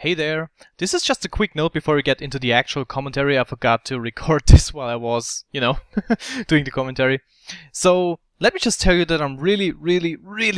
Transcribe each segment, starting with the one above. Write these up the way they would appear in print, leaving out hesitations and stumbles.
Hey there, this is just a quick note before we get into the actual commentary. I forgot to record this while I was, doing the commentary. So, let me just tell you that I'm really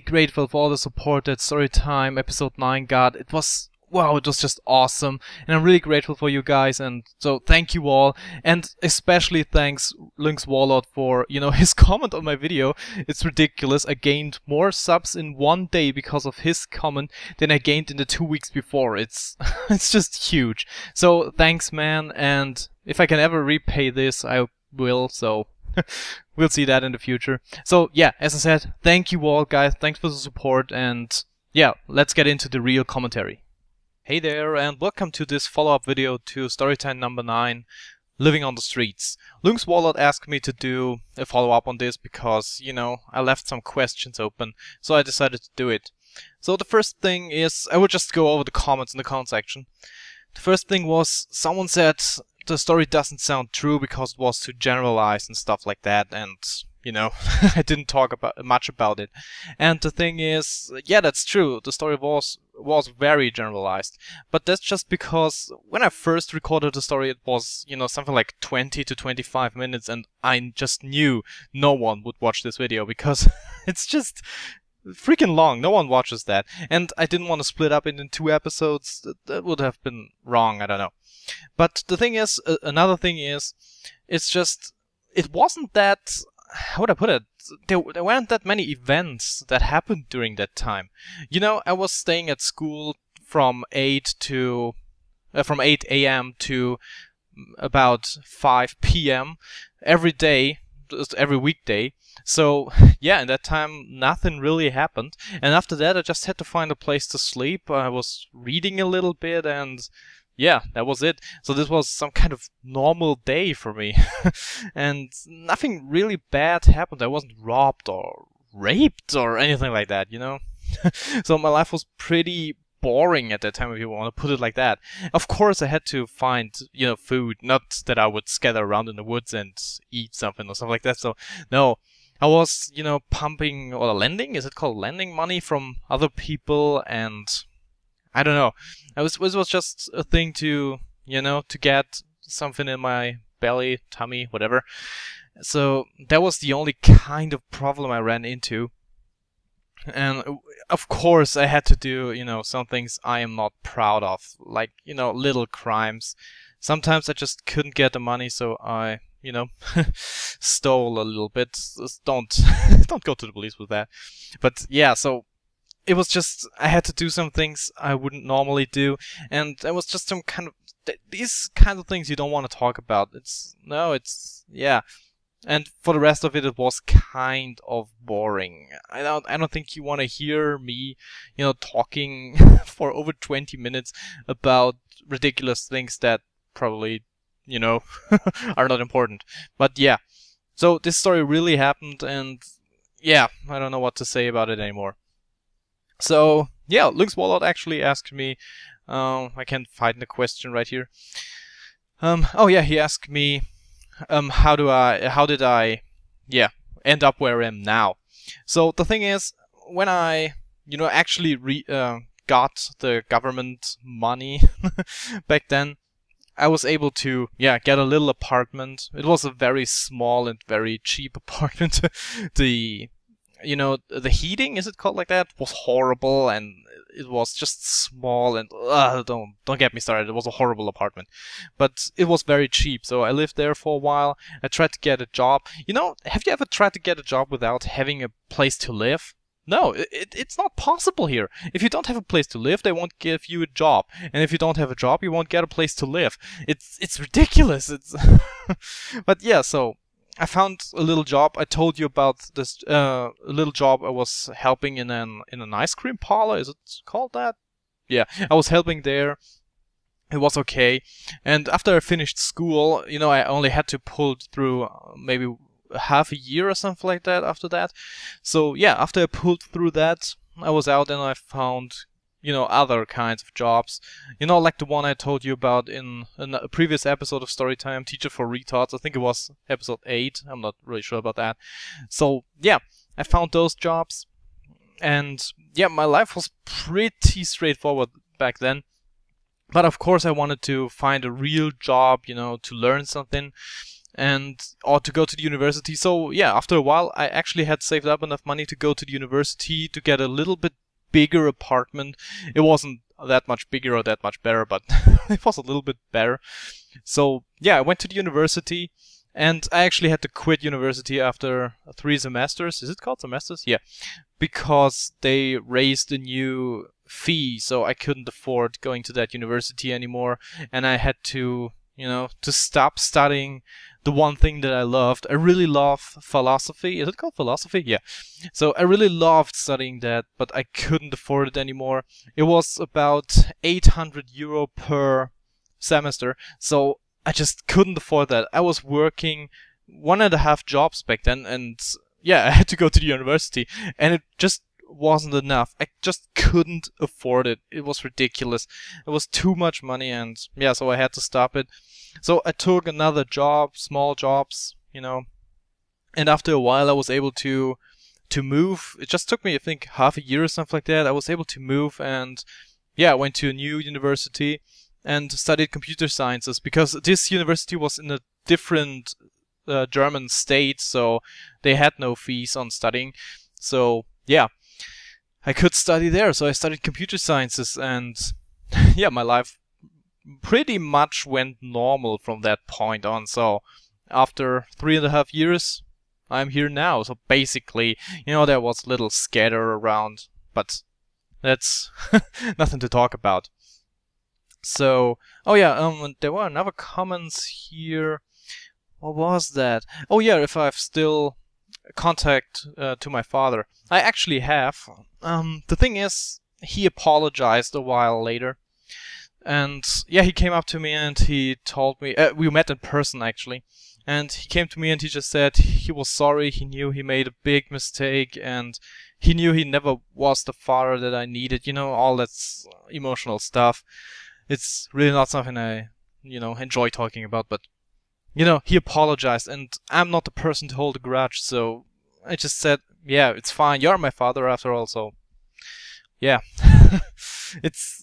grateful for all the support that Storytime episode 9 got. It was just awesome, and I'm really grateful for you guys, and so thank you all, and especially thanks Lynx Warlord for, his comment on my video. It's ridiculous. I gained more subs in one day because of his comment than I gained in the 2 weeks before. It's it's just huge. So thanks, man, and if I can ever repay this, I will, so we'll see that in the future. So yeah, as I said, thank you all, guys. Thanks for the support, and yeah, let's get into the real commentary. Hey there, and welcome to this follow-up video to Storytime number 9, Living on the Streets. Lynx Warlord asked me to do a follow-up on this because, I left some questions open, so I decided to do it. So the first thing is, I will just go over the comments in the comment section. The first thing was, someone said the story doesn't sound true because it was too generalized and stuff like that, and I didn't talk much about it. And the thing is, yeah, that's true. The story was very generalized. But that's just because when I first recorded the story, it was, something like 20 to 25 minutes, and I just knew no one would watch this video because it's just freaking long. No one watches that. And I didn't want to split up it in 2 episodes. That would have been wrong. I don't know. But the thing is, another thing is, it's just, it wasn't that, how would I put it? There weren't that many events that happened during that time. I was staying at school from 8 a.m. to about 5 p.m. every day, every weekday. So yeah, in that time nothing really happened. And after that I just had to find a place to sleep. I was reading a little bit, and yeah, that was it. So this was some kind of normal day for me. And nothing really bad happened. I wasn't robbed or raped or anything like that, So my life was pretty boring at that time, if you want to put it like that. Of course I had to find, food. Not that I would scatter around in the woods and eat something or something like that. So no, I was, pumping or lending, is it called lending, money from other people, and I don't know. It was just a thing to, to get something in my belly, tummy, whatever. So that was the only kind of problem I ran into. And of course I had to do, some things I am not proud of, like, little crimes. Sometimes I just couldn't get the money, so I, stole a little bit. Just don't go to the police with that. But yeah, so it was just, I had to do some things I wouldn't normally do, and it was just some kind of, these kind of things you don't want to talk about. Yeah. And for the rest of it, it was kind of boring. I don't think you want to hear me, talking for over 20 minutes about ridiculous things that probably, are not important. But yeah, so this story really happened, and yeah, I don't know what to say about it anymore. So yeah, Lynx Warlord actually asked me, I can't find the question right here. Oh yeah, he asked me, how did I end up where I am now? So the thing is, when I, actually got the government money back then, I was able to, get a little apartment. It was a very small and very cheap apartment. The heating, is it called like that, was horrible, and it was just small, and don't get me started. It was a horrible apartment, but it was very cheap, so I lived there for a while. I tried to get a job. Have you ever tried to get a job without having a place to live? No, it's not possible here. If you don't have a place to live, they won't give you a job, and if you don't have a job, you won't get a place to live. It's ridiculous. It's but yeah, so I found a little job. I told you about this little job I was helping in an ice cream parlor. Is it called that? Yeah, I was helping there. It was okay. And after I finished school, I only had to pull through maybe half a year or something like that after that. So yeah, after I pulled through that, I was out and I found, other kinds of jobs. Like the one I told you about in a previous episode of Storytime, Teacher for Retards. I think it was episode 8. I'm not really sure about that. So yeah, I found those jobs. And yeah, my life was pretty straightforward back then. But of course I wanted to find a real job, you know, to learn something and or to go to the university. So yeah, after a while I actually had saved up enough money to go to the university to get a little bit bigger apartment. It wasn't that much bigger or that much better, but it was a little bit better. So yeah, I went to the university, and I actually had to quit university after 3 semesters. Is it called semesters? Yeah, because they raised a new fee, so I couldn't afford going to that university anymore, and I had to, you know, to stop studying the one thing that I loved. I really love philosophy. Is it called philosophy? Yeah. So I really loved studying that, but I couldn't afford it anymore. It was about 800 euro per semester, so I just couldn't afford that. I was working 1.5 jobs back then, and yeah, I had to go to the university, and it just wasn't enough. I just couldn't afford it. It was ridiculous. It was too much money, and yeah, so I had to stop it. So I took another job, small jobs, you know, and after a while I was able to move. It just took me, I think, half a year or something like that. I was able to move, and yeah, I went to a new university and studied computer sciences, because this university was in a different German state, so they had no fees on studying. So yeah, I could study there. So I studied computer sciences, and yeah, my life pretty much went normal from that point on. So after 3.5 years, I'm here now. So basically, you know, there was little scatter around, but that's nothing to talk about. So, oh yeah, there were another comments here. What was that? Oh yeah, if I've still contact to my father. I actually have. The thing is, he apologized a while later. And yeah, he came up to me and he told me, we met in person actually, and he came to me and he just said he was sorry, he knew he made a big mistake, and he knew he never was the father that I needed, you know, all that emotional stuff. It's really not something I, you know, enjoy talking about, but, you know, he apologized, and I'm not the person to hold a grudge, so I just said, yeah, it's fine, you're my father after all, so, yeah.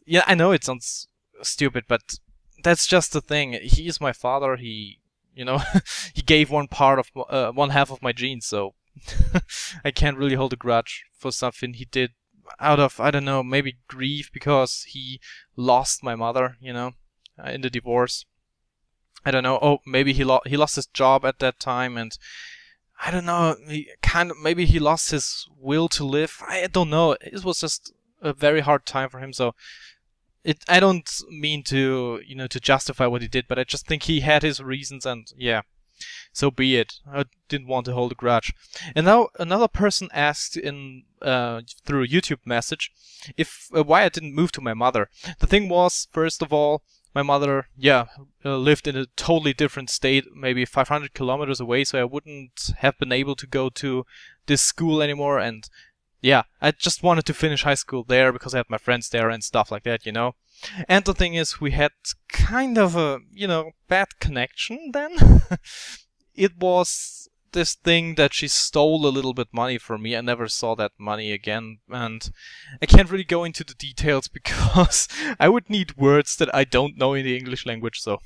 Yeah, I know it sounds stupid, but that's just the thing. He is my father. He, you know, he gave one half of my genes, so I can't really hold a grudge for something he did out of, I don't know, maybe grief because he lost my mother, you know, in the divorce. I don't know. Oh, maybe he lost his job at that time, and I don't know. Maybe he lost his will to live. I don't know. It was just a very hard time for him, so I don't mean to, you know, to justify what he did, but I just think he had his reasons, and yeah, so be it. I didn't want to hold a grudge. And now another person asked in through a YouTube message if why I didn't move to my mother. The thing was, first of all, my mother, yeah, lived in a totally different state, maybe 500 kilometers away, so I wouldn't have been able to go to this school anymore, and yeah, I just wanted to finish high school there because I had my friends there and stuff like that, you know. And the thing is, we had kind of a, you know, bad connection then. It was this thing that she stole a little bit money from me. I never saw that money again, and I can't really go into the details because I would need words that I don't know in the English language, so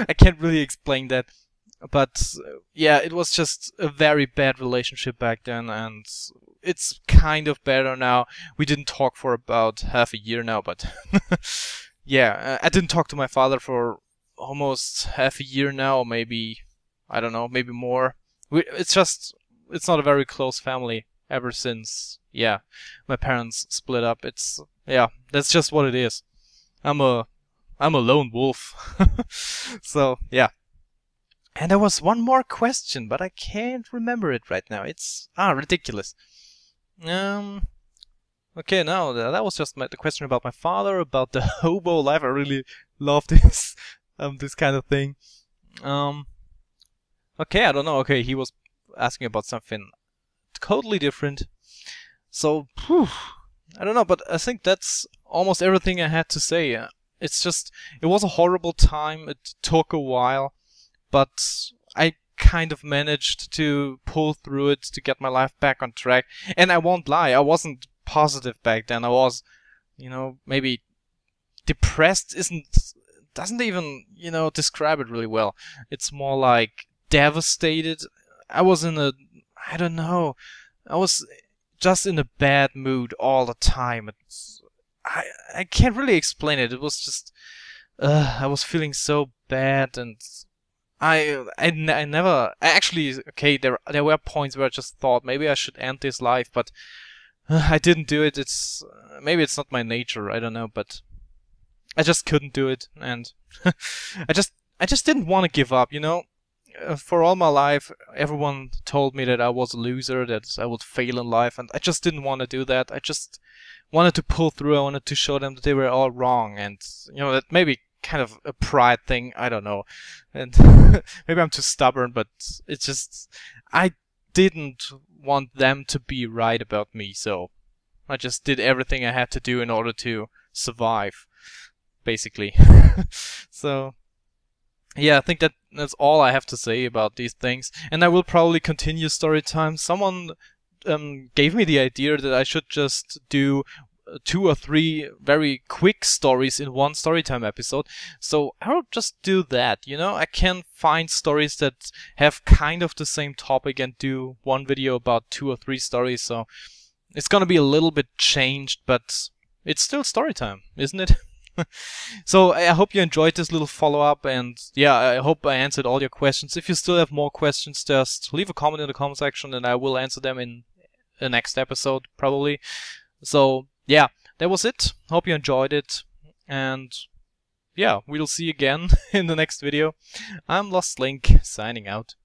I can't really explain that. But yeah, it was just a very bad relationship back then, and it's kind of better now. We didn't talk for about half a year now, but yeah, I didn't talk to my father for almost half a year now, or maybe, I don't know, maybe more. It's not a very close family ever since, yeah, my parents split up. Yeah, that's just what it is. I'm a lone wolf. So, yeah. And there was one more question, but I can't remember it right now. It's ridiculous. Okay, now that was just the question about my father, about the hobo life. I really love this this kind of thing. Okay, I don't know. Okay, he was asking about something totally different. So, I don't know, but I think that's almost everything I had to say. It was a horrible time. It took a while, but I kind of managed to pull through it to get my life back on track. And I won't lie, I wasn't positive back then. I was, you know, maybe depressed doesn't even, you know, describe it really well. It's more like devastated. I was in a, I don't know, I was just in a bad mood all the time. I can't really explain it. It was just, I was feeling so bad, and I never, I actually, okay, there were points where I just thought maybe I should end this life, but I didn't do it. It's maybe it's not my nature, I don't know, but I just couldn't do it, and I just didn't want to give up, you know. For all my life, everyone told me that I was a loser, that I would fail in life, and I just didn't want to do that. I just wanted to pull through. I wanted to show them that they were all wrong, and you know, that maybe kind of a pride thing, I don't know. And maybe I'm too stubborn, but it's just I didn't want them to be right about me, so I just did everything I had to do in order to survive, basically. So yeah, I think that's all I have to say about these things, and I will probably continue story time. Someone gave me the idea that I should just do 2 or 3 very quick stories in one Storytime episode. So I'll just do that, you know. I can find stories that have kind of the same topic and do one video about 2 or 3 stories. So it's gonna be a little bit changed, but it's still Storytime, isn't it? So I hope you enjoyed this little follow-up, and yeah, I hope I answered all your questions. If you still have more questions, just leave a comment in the comment section and I will answer them in the next episode, probably. So yeah, that was it. Hope you enjoyed it, and yeah, we'll see you again in the next video. I'm Lost Link, signing out.